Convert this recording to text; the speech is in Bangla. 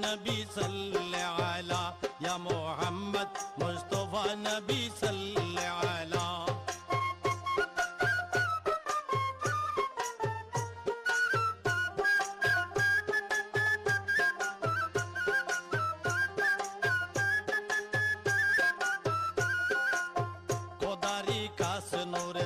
নবী সাল্লাল্লাহু আলা ইয়া মুহাম্মদ মুস্তাফা নবী সাল্লাল্লাহু আলা খোদারি কাস নূর